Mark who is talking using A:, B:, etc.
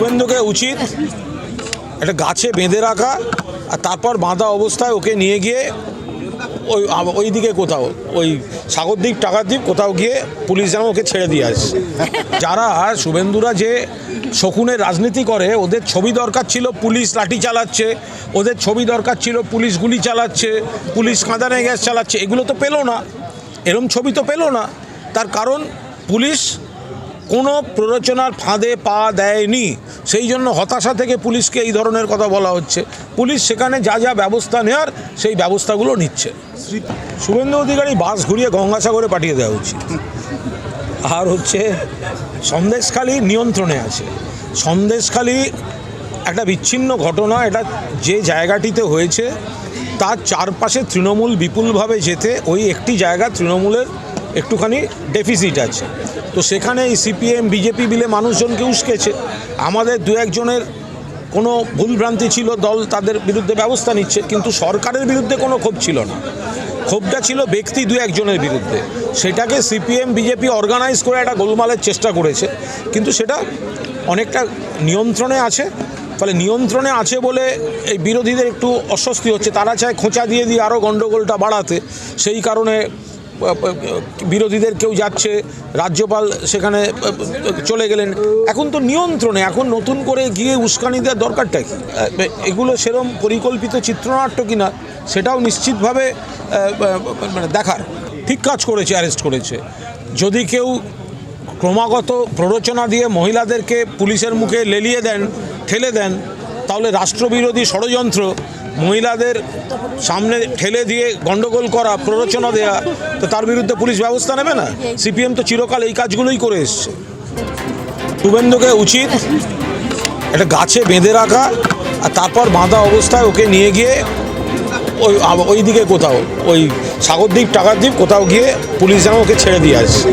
A: শুভেন্দুকে উচিত একটা গাছে বেঁধে রাখা আর তারপর বাঁধা অবস্থায় ওকে নিয়ে গিয়ে ওই দিকে কোথাও ওই সাগরদ্বীপ টাকাদ্বীপ কোথাও গিয়ে পুলিশ যেন ওকে ছেড়ে দিয়ে আসছে। যারা শুভেন্দুরা যে শকুনের রাজনীতি করে, ওদের ছবি দরকার ছিল পুলিশ লাঠি চালাচ্ছে, ওদের ছবি দরকার ছিল পুলিশ গুলি চালাচ্ছে, পুলিশ কাঁদানে গ্যাস চালাচ্ছে, এগুলো তো পেলো না, এরম ছবি তো পেলো না। তার কারণ পুলিশ কোনো প্ররোচনার ফাঁদে পা দেয়নি, সেই জন্য হতাশা থেকে পুলিশকে এই ধরনের কথা বলা হচ্ছে। পুলিশ সেখানে যা যা ব্যবস্থা নেওয়ার সেই ব্যবস্থাগুলো নিচ্ছে। শুভেন্দু অধিকারী বাস ঘুরিয়ে গঙ্গাসাগরে পাঠিয়ে দেওয়া উচিত। আর হচ্ছে সন্দেশখালি নিয়ন্ত্রণে আছে। সন্দেশখালি একটা বিচ্ছিন্ন ঘটনা, এটা যে জায়গাটিতে হয়েছে তার চারপাশে তৃণমূল বিপুলভাবে যেতে ওই একটি জায়গা তৃণমূলের একটুখানি ডেফিসিট আছে। তো সেখানে এই সিপিএম বিজেপি মিলে মানুষজনকে উস্কেছে। আমাদের দু একজনের কোনো ভুলভ্রান্তি ছিল, দল তাদের বিরুদ্ধে ব্যবস্থা নিচ্ছে, কিন্তু সরকারের বিরুদ্ধে কোনো ক্ষোভ ছিল না। ক্ষোভটা ছিল ব্যক্তি দু একজনের বিরুদ্ধে। সেটাকে সিপিএম বিজেপি অর্গানাইজ করে একটা গোলমালের চেষ্টা করেছে, কিন্তু সেটা অনেকটা নিয়ন্ত্রণে আছে। ফলে নিয়ন্ত্রণে আছে বলে এই বিরোধীদের একটু অস্বস্তি হচ্ছে। তারা চায় খোঁচা দিয়ে আরও গণ্ডগোলটা বাড়াতে। সেই কারণে বিরোধীদের কেউ যাচ্ছে, রাজ্যপাল সেখানে চলে গেলেন। এখন তো নিয়ন্ত্রণে, এখন নতুন করে গিয়ে উস্কানি দেওয়ার দরকারটা কি? এগুলো সেরম পরিকল্পিত চিত্রনাট্য কিনা সেটাও নিশ্চিতভাবে মানে দেখার। ঠিক কাজ করেছে, অ্যারেস্ট করেছে। যদি কেউ ক্রমাগত প্ররোচনা দিয়ে মহিলাদেরকে পুলিশের মুখে লেলিয়ে দেন, ঠেলে দেন, তাহলে রাষ্ট্রবিরোধী ষড়যন্ত্র, মহিলাদের সামনে ঠেলে দিয়ে গণ্ডগোল করা, প্ররোচনা দেওয়া, তো তার বিরুদ্ধে পুলিশ ব্যবস্থা নেবে না? সিপিএম তো চিরকাল এই কাজগুলোই করে এসছে। শুভেন্দুকে উচিত একটা গাছে বেঁধে রাখা আর তারপর বাঁধা অবস্থায় ওকে নিয়ে গিয়ে ওই দিকে কোথাও ওই সাগরদ্বীপ টাকাদ্বীপ কোথাও গিয়ে পুলিশ যেন ওকে ছেড়ে দিয়ে আসছে।